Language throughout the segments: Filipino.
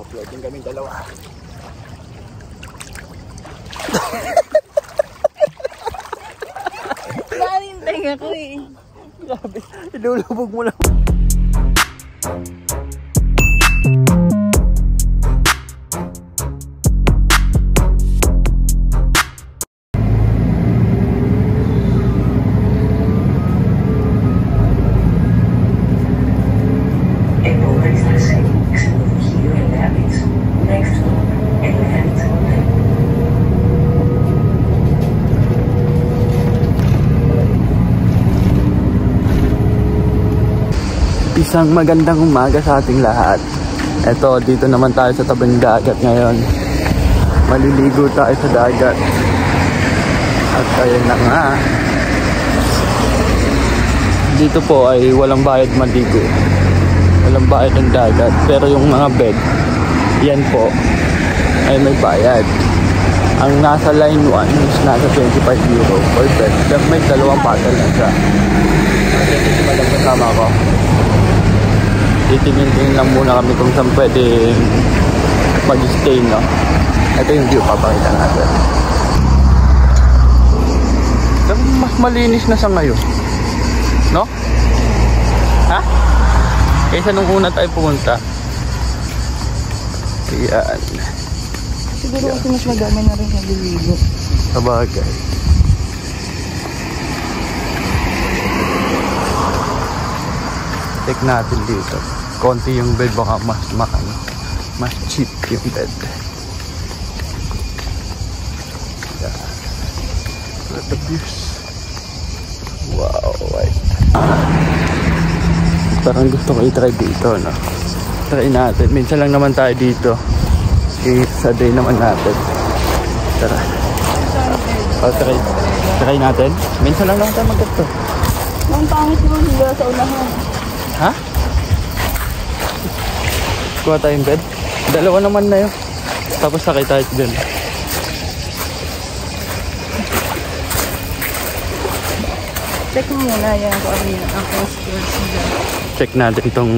Floating kami dalawa. Narintay ako eh. Grabe, ilulubog mo lang. Isang magandang umaga sa ating lahat. Eto, dito naman tayo sa tabing dagat ngayon. Maliligo tayo sa dagat. At ayun na nga. Dito po ay walang bayad maligo. Walang bayad ng dagat. Pero yung mga bed, yan po, ay may bayad. Ang nasa line 1 is nasa 25 euro per bed. May dalawang paddle na siya. Dito si madam kasama ko. Titingin-tingin lang muna kami kung saan pwede mag-stay, no? Ito yung view, papakita natin. Mas malinis na sa ngayon, no? Ha? Kaysa nung una tayo pumunta. Ayan. Siguro kasi mas madami na rin naliligo. Sabagay. Check natin dito. Konti yung bed, baka mas cheap yung bed. Yeah. Look at the views. Wow, right. Parang gusto ko i-try dito, no? Try natin. Minsan lang naman tayo dito. Sa day naman natin. Tara. Try natin. Minsan lang naman tayo mag-ito. Ang pangit mo nila sa unahan. Ha? Kuha tayong bed. Dalawa naman na yun. Tapos sakay tayo dyan. Check mo muna yan kung ano yung ang coasters nila. Check natin itong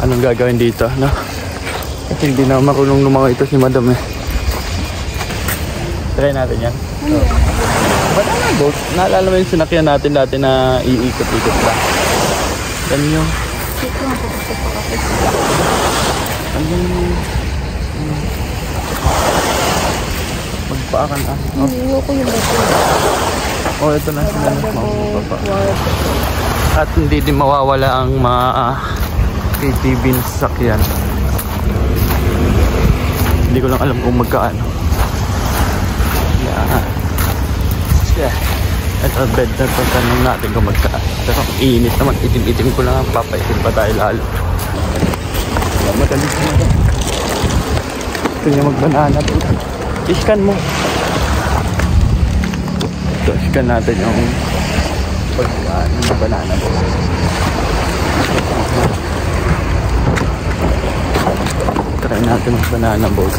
anong gagawin dito, no? Kasi hindi na marunong lumang ito si madam eh. Try natin yan. Ano yan? Banana boat. Naalala mo yung sinakyan natin dati na iikot-ikot lang. Yan yung Check mo po kasi pa kasi. ano yung magpaakan Hindi ko yung bato. Oh, ito na sila at hindi din mawawala ang mga ATV na sasakyan. Hindi ko lang alam kung magkaano. Yeah. Ito bed na ito, tanong natin kung magkaano. Pero init naman, itim-itim ko lang, papaitim pa tayo lalo. Madali ko na ito. Ito niya mag-banana ito. Iscan mo. Ito, iscan natin yung pagkaan ng banana ito. Try natin ang banana boat.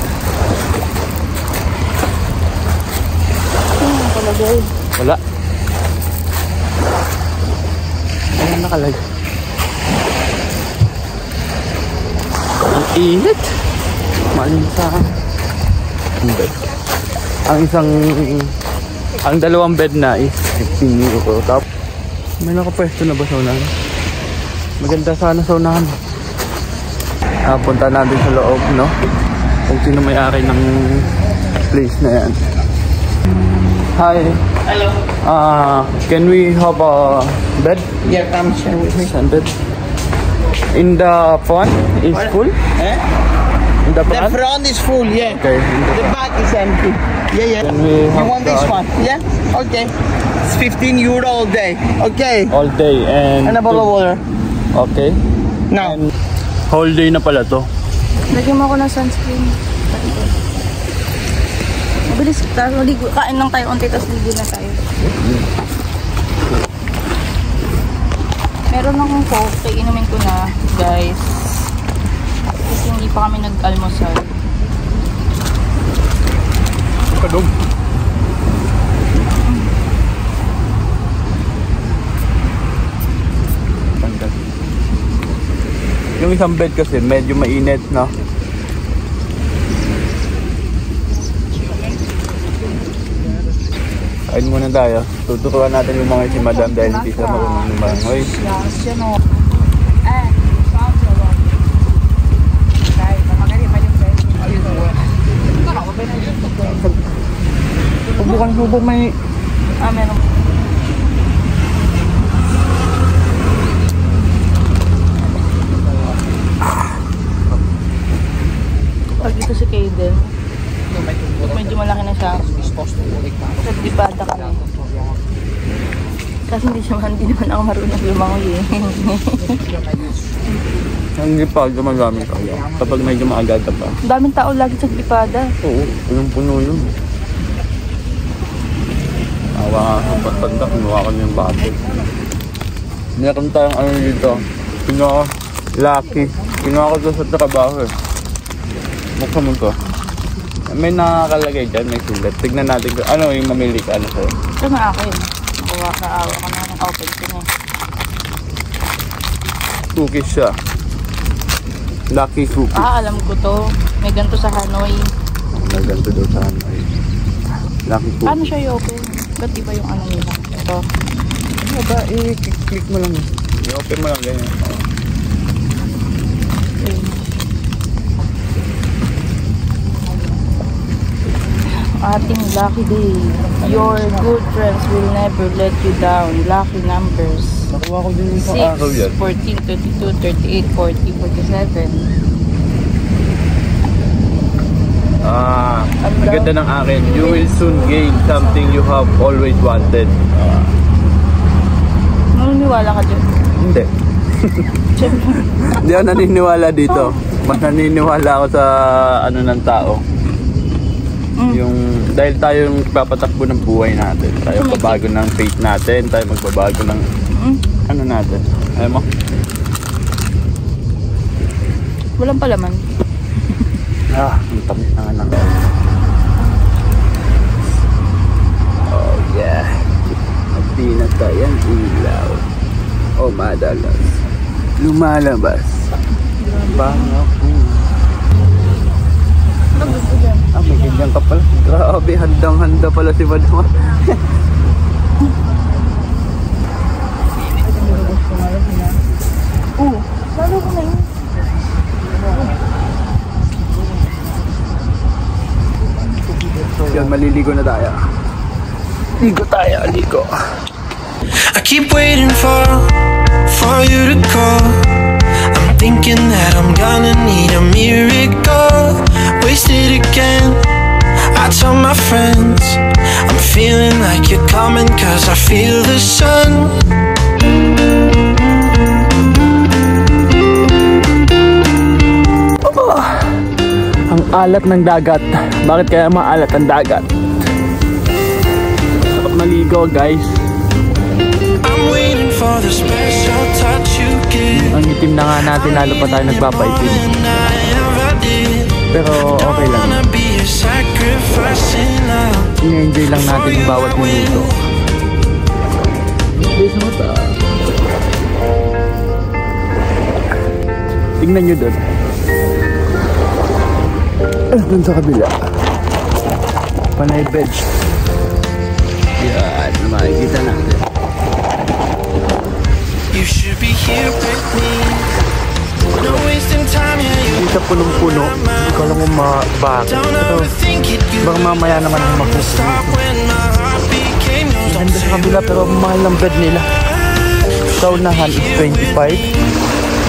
Ano nakalagay? Wala. Ano nakalagay? Ang init. Malinsa. Bed. Ang dalawang bed na is 15 euro. Tapos may nakapwesto na ba sa unahan? Maganda sana sa unahan. Punta natin sa loob, no? Kung sino may-ari ng place na yan. Hi. Hello. Can we have a bed? Yeah, come share with me. Bed. In the front is full? Eh? In the The front? front is full, yeah. Okay. The back is empty. Yeah, yeah. Can we You have want this one? Yeah? Okay. It's 15 euro all day. Okay. All day and And a bottle of water. Okay. Now. And whole day na pala to. Lagyan mo ako ng sunscreen. Mabilis. Kain lang tayo unti, tapos ligo na tayo. Meron akong coke. Inumin ko na, guys. Kasi hindi pa kami nag-almusal. Kadong. Yung isang bed kasi medyo mainit, no? Kain muna tayo. Tuturuan natin yung mga si Madam dahil hindi siya marunong lumangoy. Subukan may... Meron. Pag dito si Kaden, medyo malaki na siya. Nagdipada kami. Kasi hindi naman ako marunong lumangoy eh. Hindi pa, gumagamit tayo. Kapag medyo maaga pa. Daming tao lagi sa Dipada. Oo, punong-puno yun. Awa nga sa patanda, kinuha kami yung batil. Meron tayong ano dito. Kinuha Lucky. Kinuha ko doon sa trabaho eh. Buksan mo to. May nakakalagay dyan, may sulat. Tignan natin ko. Ano yung mamili ka? Ano sa'yo? Ito na akin. Naawa ka na ng open ko na. Cookies siya. Lucky cookies. Alam ko to. May ganito sa Hanoi. May ganito daw sa Hanoi. Lucky cookies. Paano siya i-open? Ba't iba yung ano nila? Ito. Ano ba? I-click mo lang. I-open mo lang ganyan. Ating lucky day. Your good friends will never let you down. Lucky numbers. Nakuha ko din yung 6, araw yan. 14, 22, 38, 40, 47. Ang ganda ng akin. You will soon gain something you have always wanted. Naniniwala ka dyan? Hindi. Hindi ako naniniwala dito. Mas naniniwala ako sa ano ng tao. Yung dahil tayo yung papatakbo ng buhay natin. Tayo magbabago ng faith natin. Tayo magbabago ng ano natin. Ayaw mo? Walang palaman. Ang tamis na nga lang. Oh yeah. Pinatayan ilaw. Oh madalas. Lumalabas. Bangak. May ganyan ka pala. Grabe, handang-handa pala si Madama. Lalo ko na yun. Yan, maliligo na tayo. Ligo tayo, ligo. I keep waiting for you to call. I'm thinking that I'm gonna need a miracle. Wasted again. I tell my friends I'm feeling like you're coming, cause I feel the sun. Ang alat ng dagat. Bakit kaya maalat ang dagat? Sarap maligo, guys. I'm waiting for the special touch you give. Ang itim na nga natin, lalo pa tayo nagpapaitim. Pero okay lang. I-enjoy lang natin yung bawat minuto. Tingnan nyo doon. Doon sa kabila. Panay bed. Yan, makikita natin. You should be here with me. No wasting time, yeah. Dito punong-puno. Hindi ko alam kung bakit. Pero baka mamaya naman ang makukulit. Ganda sa kabila pero mahal ng bed nila. Sa unahan is 25.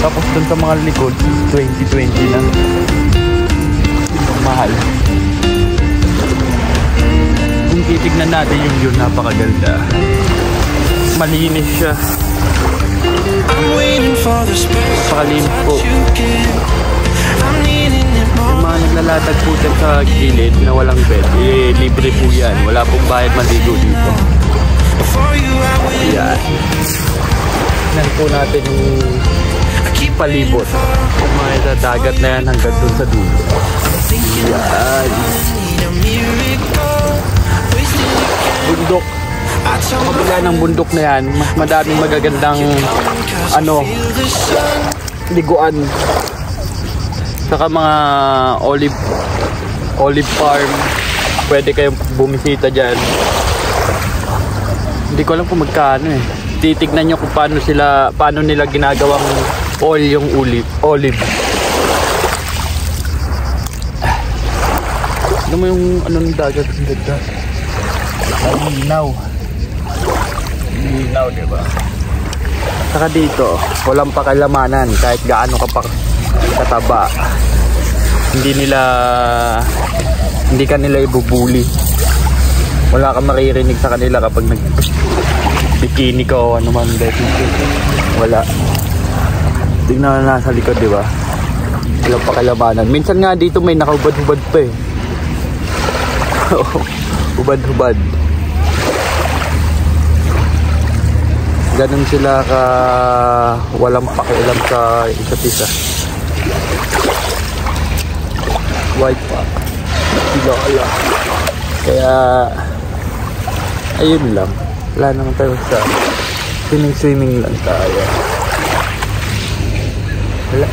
Tapos dun sa mga likod, 20 na. Mahal. Kung titignan natin yung view, napakaganda. Malinis siya. Napakalinis po. Yung mga naglalatag po dyan sa gilid na walang bed, libre po yan. Wala pong bayad maligo dito. Ayan. Tignan po natin yung palibot. Yung mga dagat na yan hanggang dun sa dulo. Ayan. Bundok. Sa kabila ng bundok na yan, mas madaming magagandang liguan. Saka mga olive farm. Pwede kayong bumisita dyan. Hindi ko alam kung magkano eh. Titignan nyo kung paano nila ginagawang oil yung olive. Ano mo yung ano ng dagat? Ang ganda. Linaw, diba? Saka dito, walang pakilamanan kahit gaano ka pa kataba. Hindi ka nila ibubuli. Wala kang maririnig sa kanila kapag nag-bikini ka o ano man. Wala. Tingnan na nasa likod, diba? Walang pakilamanan. Minsan nga dito may nakaubad-hubad pa eh. Hubad-hubad. Ganun sila ka walang pakialam sa isa't isa. White pa. Kilala. Kaya ayun lang. Wala naman tayo sa swimming lang tayo. Wala.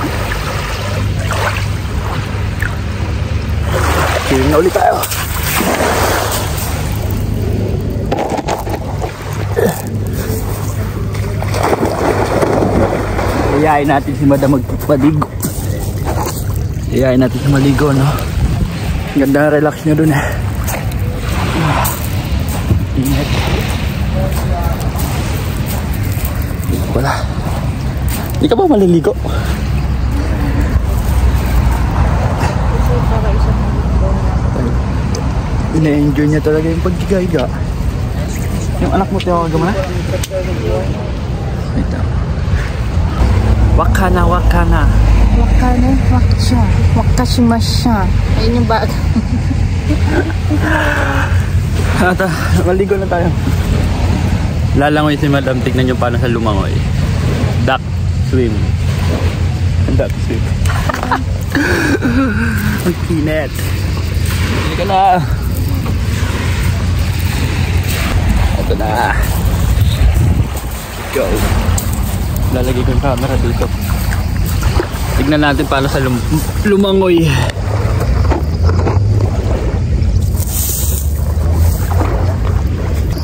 Swimming na ulit tayo. Iyain natin si Madam magpapaligo. Iyain natin si maligo, no? Ganda, relax nyo dun eh. Ingat. Wala. Hindi ka ba maliligo? Ina-enjoy niya talaga yung pagkiga-higa. Yung anak mo tinawag mo na? Wait lang. Wakana. Wakana, waksha. Wakashimasha. Ayun yung bag. Ata, maligo na tayo. Lalangoy si Madam. Tignan nyo paano sa lumangoy. Duck swim. Duck swim. Ang kinet. Hindi ka na. Ito na. Go. Lalagay ko yung camera dito. Tignan natin paano sa lumangoy.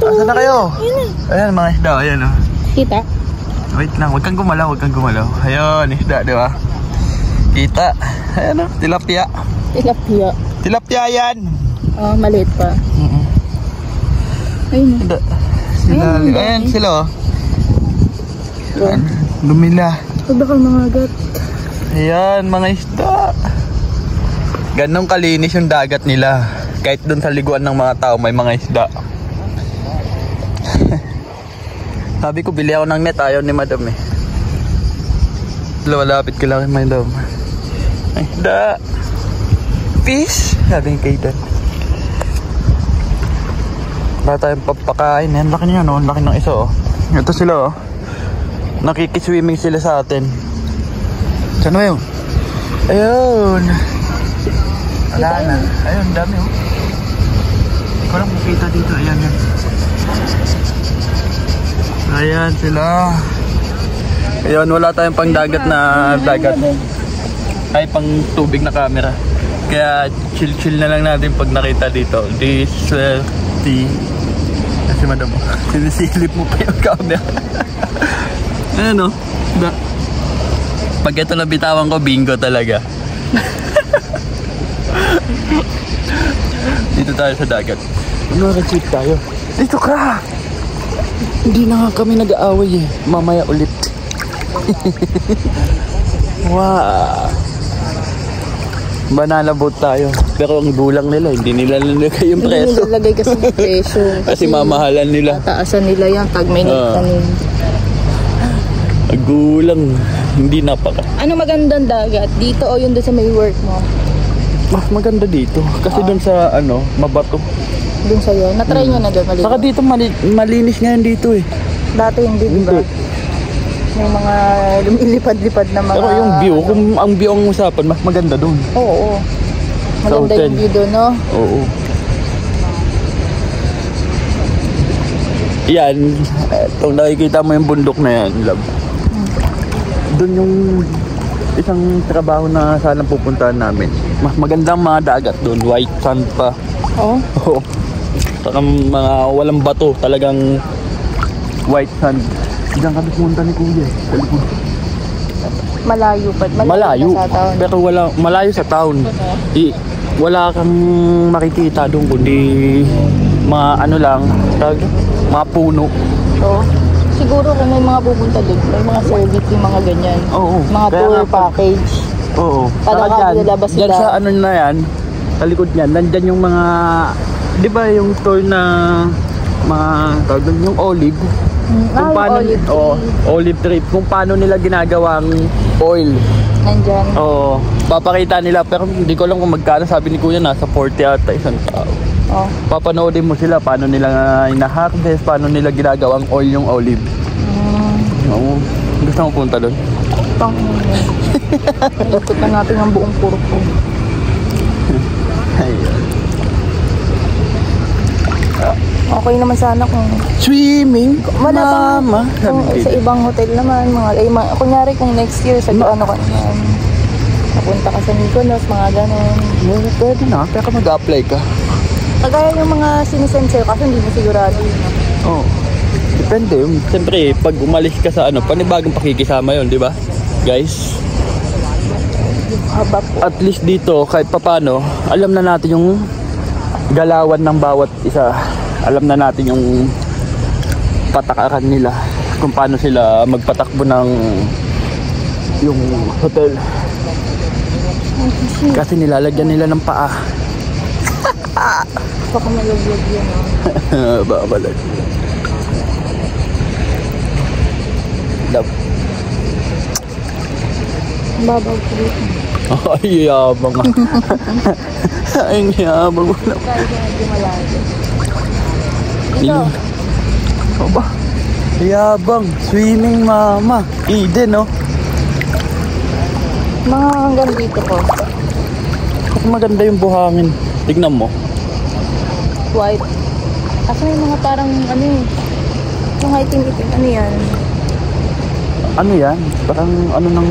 Asan na kayo? Ayan mga isda. Ayan o. Kita? Wait lang. Huwag kang gumalaw. Ayun, isda, di ba? Kita. Ayan o. Tilapia. Tilapia yan. Oh, maliit pa. Ayun. Ayan sila o. Lumila. Huwag ba kang mga agat? Ayan, mga isda. Ganong kalinis yung dagat nila. Kahit doon sa liguan ng mga tao, may mga isda. Sabi ko, bili ako ng net. Ayaw ni Madam eh. Lumalapit ko lang kay Madam. Ay, isda. Fish. Sabi kay Dan. Wala tayong papakain. Ang laki niya, no? Ang laki ng isa, oh. Ito sila, oh. Nakikiswimming sila sa atin. Saan ba yun? Ayun. Wala na. Ayun, dami oh. Hindi ko lang makita dito. Ayan yan. Ayan sila. Ayun, wala tayong pang dagat na dagat. Ay, pang tubig na camera. Kaya chill na lang natin pag nakita dito. This kasi Madam mo. Sinisilip mo pa yung camera. Ano? Pag ito nabitawan ko, bingo talaga. Dito tayo sa dagat. Naka-cheat tayo. Dito ka! Hindi na nga kami nag-aaway eh. Mamaya ulit. Wow! Banana boat tayo. Pero ang gulang nila, hindi nila nilagay yung preso. Hindi nilalagay kasi yung preso. Kasi mamahalan nila. Tataasan nila yan pag may nagtanim. Gulang, hindi napaka. Ano magandang dagat? Dito o yun doon sa may work mo? Mas maganda dito. Kasi doon sa ano, mabato. Doon sa yun? Natry nyo na doon maligo? Saka dito malinis ngayon dito eh. Dati hindi, diba? May mga lumilipad-lipad na mga... Pero yung view, kung ang view ang usapan, mas maganda doon. Oo. Maganda yung view doon, no? Oo. Yan. Itong nakikita mo yung bundok na yan, love. Doon yung isang trabaho na sana pupuntahan namin. Magandang mga dagat doon, white sand pa. Oo. Oo. Saka mga walang bato, talagang white sand. Diyan kami pumunta ni Kuya, sa likod. Malayo pa. Malayo, na sa town. pero malayo sa town. Wala kang makikita doon kundi mga ano lang, mga puno. Oo. Siguro kung may mga pupunta doon, may mga service yung mga ganyan. Oo. Mga Kaya tour nga package. Oo. Para Saka lalabas dyan sila. sa ano na yan, sa likod niyan, nandyan yung mga, di ba yung tour na mga, tawag doon, yung olive. Kung paano, olive tree. Olive tree. Kung paano nila ginagawang oil. Nandyan. Oo. Papakita nila, pero hindi ko alam kung magkano. Sabi ni Kuya, nasa 40 ata isang tao. Oh. Papanoodin mo sila paano nila ina-harvest, paano nila ginagawang oil yung olive. Oo. Gusto mo punta doon? Pang ikot na natin ang buong purpo. Ayun. Okay naman sana kung Swimming, wala mama. kung sa ibang hotel naman, kunyari kung next year sa ano ka naman, napunta ka sa Mykonos, mga ganon. Pwede na, pero mag-apply ka. Kagaya yung mga sinisend sa'yo kasi hindi mo sigurado yun. Oo. Depende. Siyempre, pag umalis ka sa ano, panibagong pakikisama yun, di ba? Guys, Haba po. at least dito, kahit papano, alam na natin yung galawan ng bawat isa. Alam na natin yung patakaran nila. Kung paano sila magpatakbo ng yung hotel. Kasi nilalagyan nila ng paa. Baka malaglag yun. Babalag. Babaw ko dito. Ay, yabang. Ay, yabang. Kahit hindi malayo. Ito. Aba, yabang. Swimming mama. Eden, no? Mga hanggang dito ko. Mas maganda yung buhangin. Tignan mo. White. Kasi may mga parang ano eh. Mga itim-itim. Ano yan? Ano yan? Parang ano ng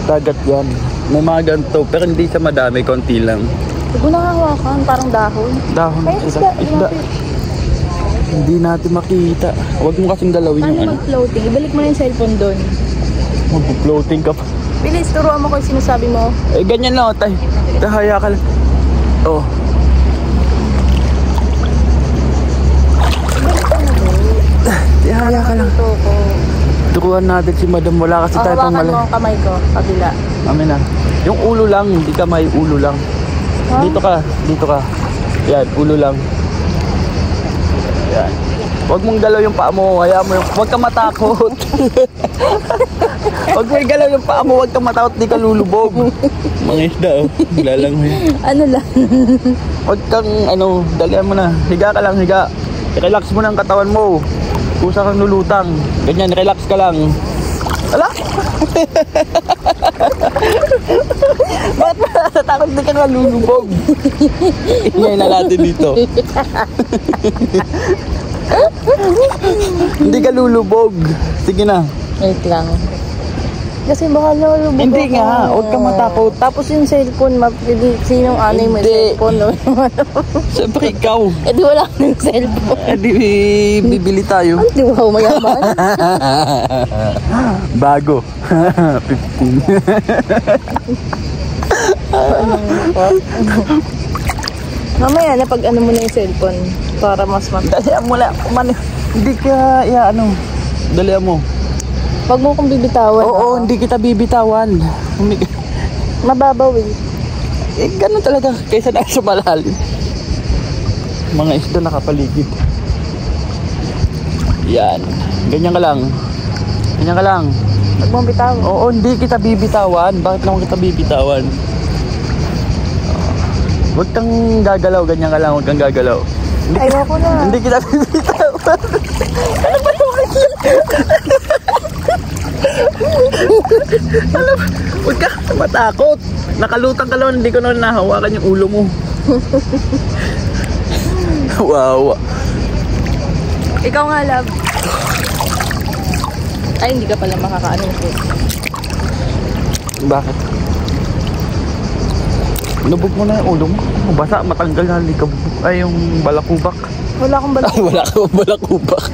dagat yan. May mga ganito, pero hindi siya madami, konti lang. Huwag mo nakahawakan. Parang dahon. Dahon, Ay, isda. Hindi natin makita. Huwag mo kasing dalawin yung Paano ano. mag-floating? Ibalik mo na yung cellphone doon. Mag-floating ka pa. Bilis, turuan mo ko yung sinasabi mo. Eh, ganyan lang, tay. Tahaya ka lang. Oh. Tahaya ka lang. Ito ko. Turuan natin si madam. Wala kasi tayo pang Hawakan mali. mo ang kamay ko. Kabila. Amin na. Yung ulo lang, hindi kamay, ulo lang. Huh? Dito ka, dito ka. Yan, ulo lang. Yan. Huwag mong galaw yung paa mo, hayaan mo yung... Huwag ka matakot. Huwag mo igalaw yung paa mo, huwag ka matakot, di ka lulubog. Mga isda, oh. Lalang mo yan. Ano lang? Huwag kang, ano, dalihan mo na. Higa ka lang, higa. I-relax mo na ang katawan mo. Kusa kang lulutang. Ganyan, relax ka lang. Ala? Bakit ba natatakot di ka nga lulubog? Ingay na natin dito. Hindi ka lulubog. Sige na. Wait lang. Kasi baka nalulubog Hindi ako. nga, huwag kang matakot. Tapos yung cellphone, sinong anay mo yung Hindi. cellphone? No? Siyempre ikaw. Eh di wala ka ng cellphone. Eh di bibili tayo. Di ba mayaman? Bago. 15. Mamaya na pag ano mo na yung cellphone para mas Dalihan mo lang. Hindi ka, ano. Dalihan mo. Wag mo kong bibitawan. Oo, hindi kita bibitawan. Mababaw eh. Eh, ganun talaga. Kaysa na sa malalim. Mga isda nakapaligid. Yan. Ganyan ka lang. Ganyan ka lang. Wag mong bitawan. Oo, hindi kita bibitawan. Bakit naman kita bibitawan? Huwag kang gagalaw. Ganyan ka lang. Huwag kang gagalaw. Ayoko na. Hindi kita bibitawan. Ano ba yung alam, huwag ka matakot. Nakalutang ka lang, hindi ko na nahawakan yung ulo mo. Wow. Ikaw nga, love. Ay, hindi ka pala makakaano po. Bakit? Lubog mo na yung ulo mo. Basa, matanggal na likab. Ay, yung balakubak. Wala akong balik. Ay, wala ka balakubak.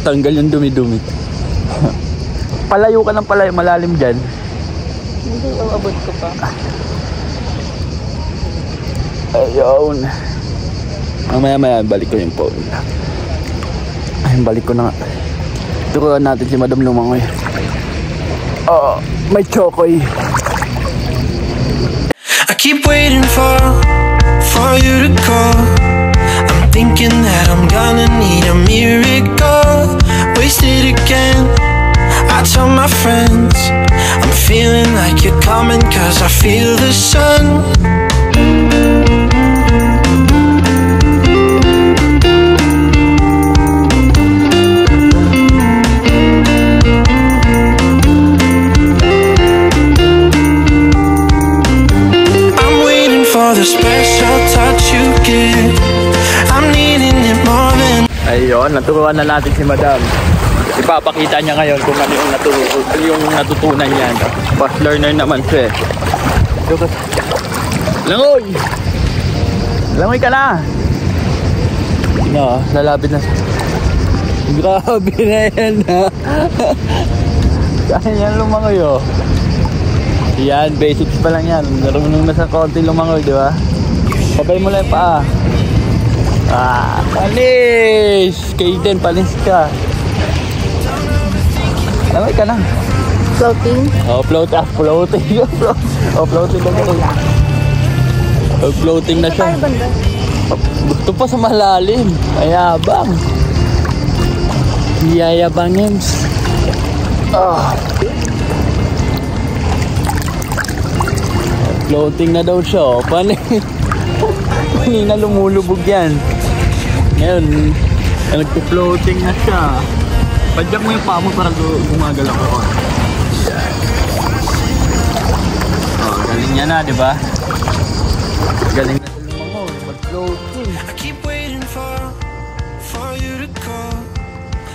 Tanggal yung dumi-dumi. Palayo ka ng palayo, malalim dyan. Hindi, abot ko pa. Ayun. Mamaya balik ko yung phone. Ay, balik ko na nga. Turuan natin si Madam Lumangoy. May chokoy. I keep waiting for you to call. I'm thinking that I'm gonna need a miracle. Wasted again. I tell my friends I'm feeling like you're coming, 'cause I feel the sun. The special touch you give, I'm needing it more than. Ayun, naturuan na natin si Madam. Ipapakita niya ngayon kung ano yung natutunan niya. Fast learner naman siya. Langoy! Langoy ka na! No, lalapit na. Grabe na yan, ha? Kaya yan lumangoy, oh. Yan, basics pa lang yan. Narunong na sa konti lumangoy, di ba? Sabay mo lang yung paa. Panis! Kaden, panis ka. Langoy ka na. Floating? Floating na siya. Floating na siya. Gusto pa sa malalim. Ayabang. Yayabangin. Floating na daw siya. Kanina lumulubog yan. Ngayon, nagpo-floating na siya. Padyak mo yung paa mo para gumagalaw ako. Galing niya na, di ba? Galing na sa lumangoy. Mag-floating. I keep waiting for you to call.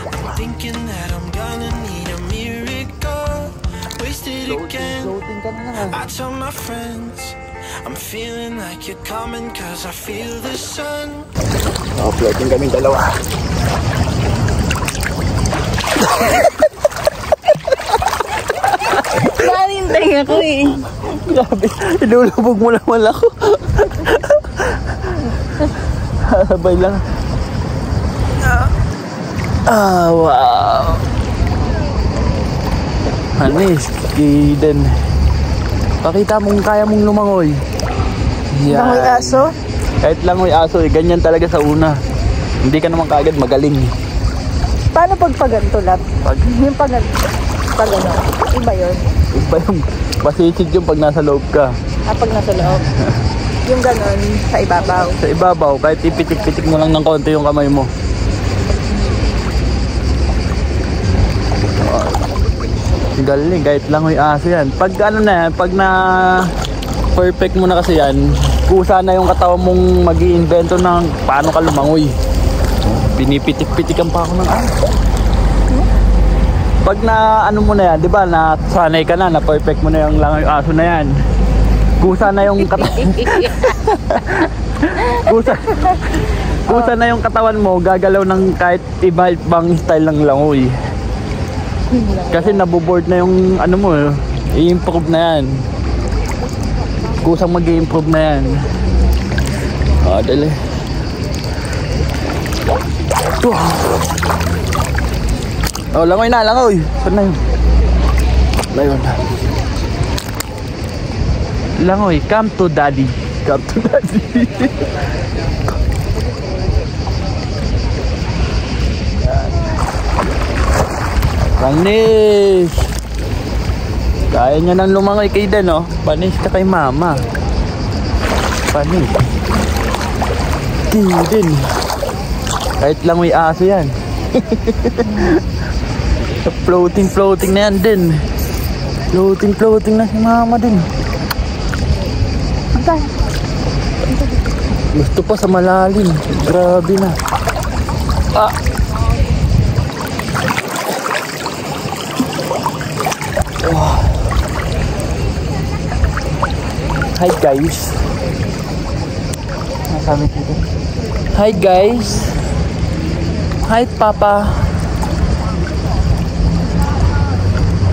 I'm thinking that I'm gonna need a miracle. Wasted again. Floating ka na lang. I tell my friends I'm feeling like you're coming, 'cause I feel the sun. Floating kami dalawa. Narintay ako eh. Grabe, ilulubog mo naman ako. Sabay lang. Wow. Anis, Kaden. Pakita mong kaya mong lumangoy. Yan. Langoy aso? Kahit langoy aso, ganyan talaga sa una. Hindi ka naman kaagad magaling. Paano pag paganto lang? Yung paganto. Pagano? Iba yun? Iba yung masisid yung pag nasa loob ka. Pag nasa loob. Yung ganon, sa ibabaw. Sa ibabaw, kahit ipitik-pitik mo lang ng konti yung kamay mo. Galing, kahit langoy aso yan. Pag ano na yan, pag na perfect mo na kasi yan, kusa na yung katawan mong mag-i-invento ng paano ka lumangoy. Pinipitik-pitikan pa ako ng aso. Pag na ano mo na yan, di ba, na sanay ka na perfect mo na yung langoy aso na yan. Kusa na yung katawan. kusa na yung katawan mo, gagalaw ng kahit iba-ibang style ng langoy. Kasi naboboard na yung ano mo, i-improve na yan. Kusang mag-i-improve na yan. Dali. Langoy na, langoy. Saan na yun? Layon na. Langoy, come to daddy. Come to daddy. Panis! Kaya niya nang lumangoy kay Dan, oh. Panis ka kay mama. Panis. Din. Kahit langoy aso yan. Floating na yan din. Floating na si mama din. Gusto pa sa malalim. Grabe na. Hi guys. Nasabi dito. Hi guys. Hi Papa.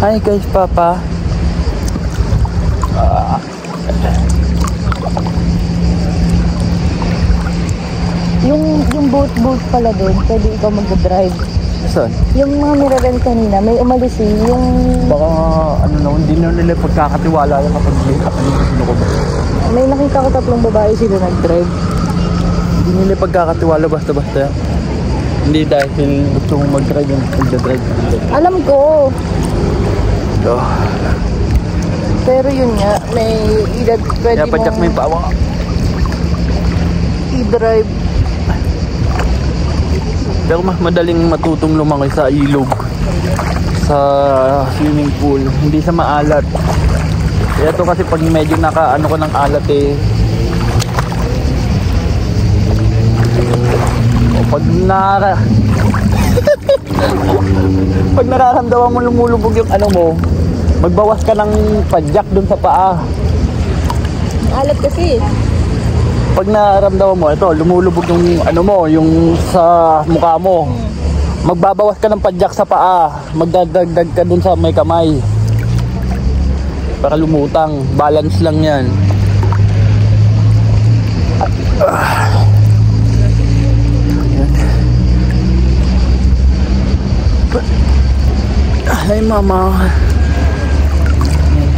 Hi guys Papa. Yung boat pala doon, pwede ikaw mag-drive. Saan? Yung mga nirarent kanina, may umalis eh. Yung... Baka ano na, hindi na nila pagkakatiwala yung kapag ano ko ba? May nakita ko 3 babae sila nag-drive. Hindi nila pagkakatiwala basta-basta. Hindi dahil gusto mong mag-drive yung mag-drive. Alam ko. So, Pero yun nga, may edad pwede kaya padyak may bawa. i-drive. Pero mas madaling matutong lumangoy sa ilog, sa swimming pool, hindi sa maalat. Kaya to kasi pag medyo naka-ano ko ng alat eh, o pag pag nararamdaman mo lumulubog yung ano mo, magbawas ka ng padyak dun sa paa. Alat kasi. Pag nararamdaman mo, ito, lumulubog yung ano mo, yung sa mukha mo. Magbabawas ka ng padyak sa paa. Magdadagdag ka dun sa may kamay. Para lumutang. Balance lang yan. Ay, mama.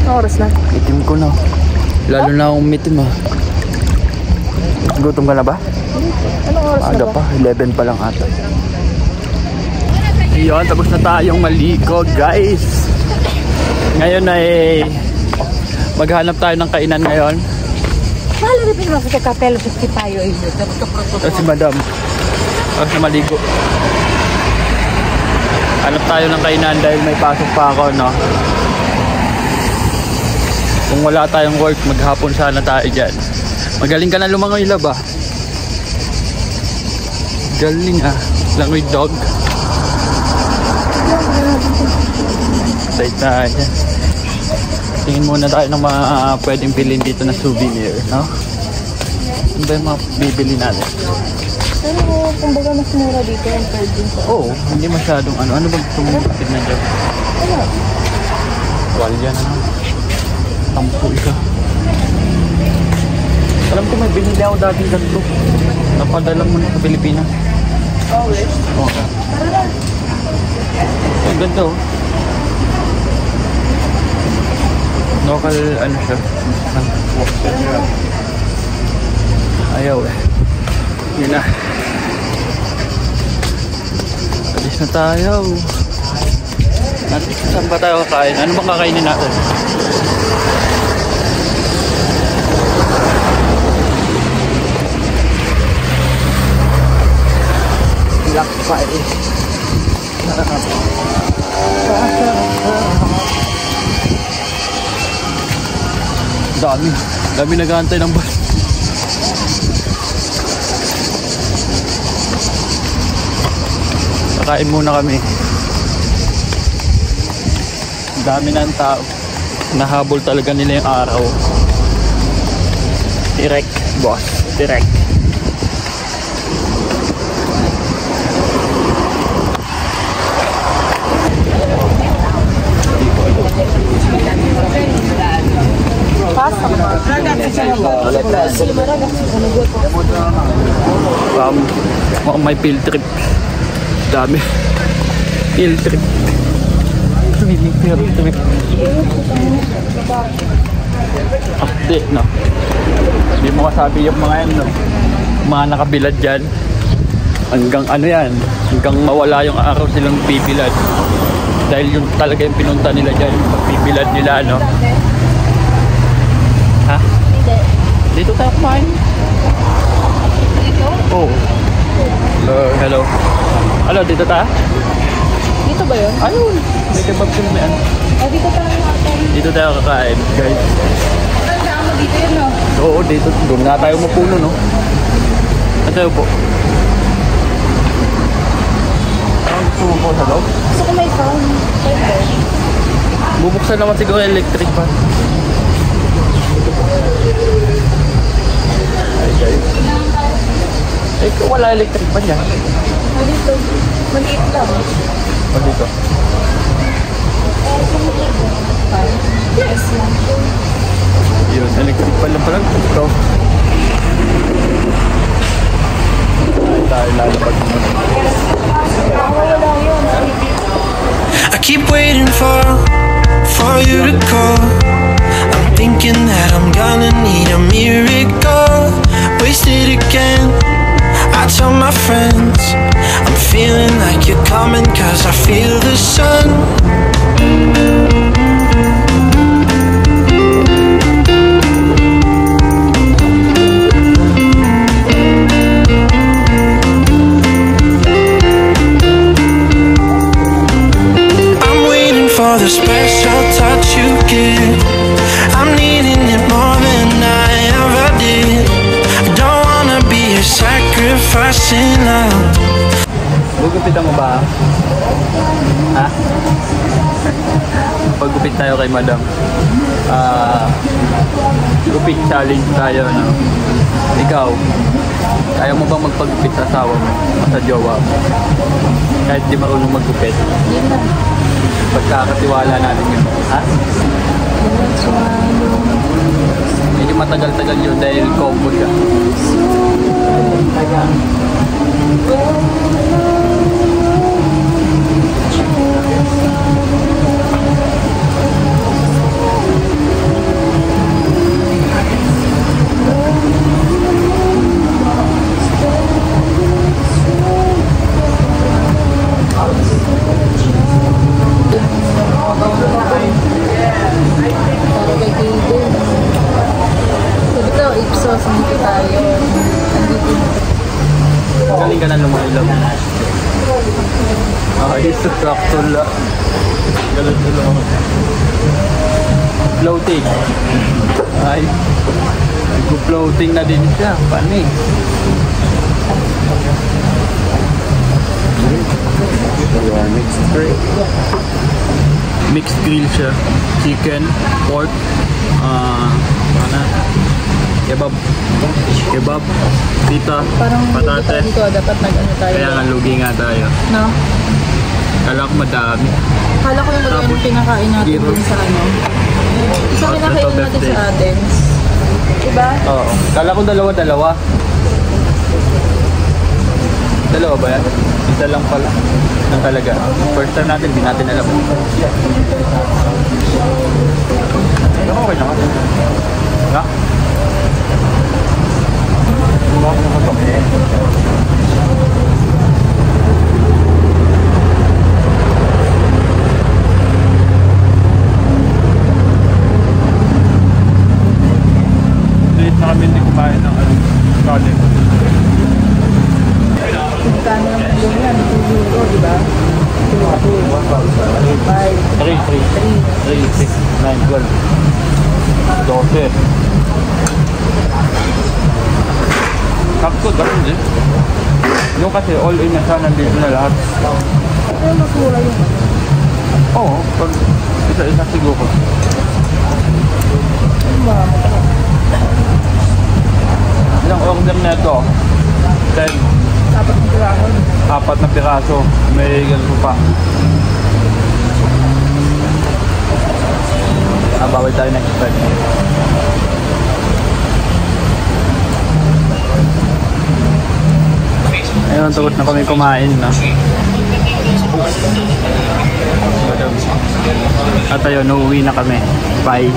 Oras na. Itim ko na. Lalo na akong mitim ah. Gutom ka na ba? Anong oras Aga na ba? pa, 11 pa lang ata. Ayun, tapos na tayong maligo, guys. Ngayon ay maghanap tayo ng kainan ngayon. Si madam. Tapos na maligo. Hanap tayo ng kainan dahil may pasok pa ako, no? Kung wala tayong work, maghapon sana tayo dyan. Magaling ka na lumangoy, lab ah. Galing ah. Langoy dog. Excited na yan. Tingin muna tayo ng mga pwedeng bilhin dito na souvenir, no? Ano ba yung mga bibili natin? Pero kumbaga mas mura dito yung pwede din sa... Oo, hindi masyadong ano. Ano ba gusto mong tignan dyan? Ano? Walya na naman. Tampo isa. Alam ko may binili ako dating ganito. Napadala mo na sa Pilipinas. Always. Oo. Ang ganda oh. Local ano siya. Ayaw eh. Yun na. Alis na tayo. Saan ba tayo kakain? Ano bang kakainin natin? Lakpay. Dami nag-aantay ng bus. Kakain muna kami. Dami na ang tao. Nahabol talaga nila yung araw. Direct, boss. Direct. May field trip. Dami. Field trip. Field trip. Update, no? Hindi mo kasabi yung mga yan, no? Mga nakabilad dyan. Hanggang ano yan? Hanggang mawala yung araw silang bibilad. Dahil yung talaga yung pinunta nila dyan, yung pagbibilad nila, no? Ha? Dito tayo kumain. Dito? Oo. Hello. Hello, dito tayo? Dito ba yun? Ayun. May kebab sila na yan. Dito tayo natin. Dito tayo kakain, guys. Saan mo dito yun, no? Oo, dito. Doon nga tayo mapuno, no? Saan tayo po? Ang gusto mo po sa loob? Gusto ko may phone. Bubuksan naman siguro electric fan. Ay guys. Eh, wala electric pa niya. Dito, maliit lang. O dito. Yes lang. Yun, electric pa lang pala. Ito. Ay, tayo lalapag muna. Wala yun. I keep waiting for you to call. I'm thinking that I'm gonna need a miracle. Wasted again. I tell my friends I'm feeling like you're coming, 'cause I feel the sun. I'm waiting for the special touch you give. I'm needing it more than I ever did. I don't wanna be a sacrifice in love. Gugupitan mo ba? Ha? Paggupit tayo kay madam. Gupit challenge tayo, no? Ikaw, kaya mo bang magpagupit sa asawa mo? O sa jowa mo? Kahit di marunong maggupit. Yun na. Pagkakatiwala natin yun. Ha? Medyo matagal-tagal yun dahil combo siya. Para kay Kaden. Sabi ko, Ipsos, hindi tayo. Andito. Galing ka na lumailaw. Ay, sakto lang. Galing na lang. Floating. Ay, nag-floating na din siya. Paano eh? Mixed grill. Mixed grill siya. Chicken, pork, kebab, pita, Parang patate. dito, dapat nag-ano tayo. Kaya nga lugi nga tayo. No? Kala ko madami. Kala ko yung Tapos, pinakain natin gyro. dun sa ano. Isa Tapos, pinakain ito, natin birthday. sa Athens. Diba? Oo. Kala ko dalawa-dalawa. Dalawa ba yan? Isa lang pala. Ang talaga. First time natin, di natin alam. Okay naman. Ha? Late na kami hindi kumain ng kanin. Magkano naman yung yan? 2 euro, diba? 2, 5, 3, 6, 9, 12. 12. Sakto, ganun din. Yung kasi all-in na siya, nandito na lahat. Pero masura yung ano. Oo, pag isa-isa siguro. Ilang order na ito? 10. Dapat ng piraso. 4 na piraso. May ganito pa. Bawal tayo next time. Ayun, tapos na kami kumain, no? At ayun, uuwi na kami. Bye.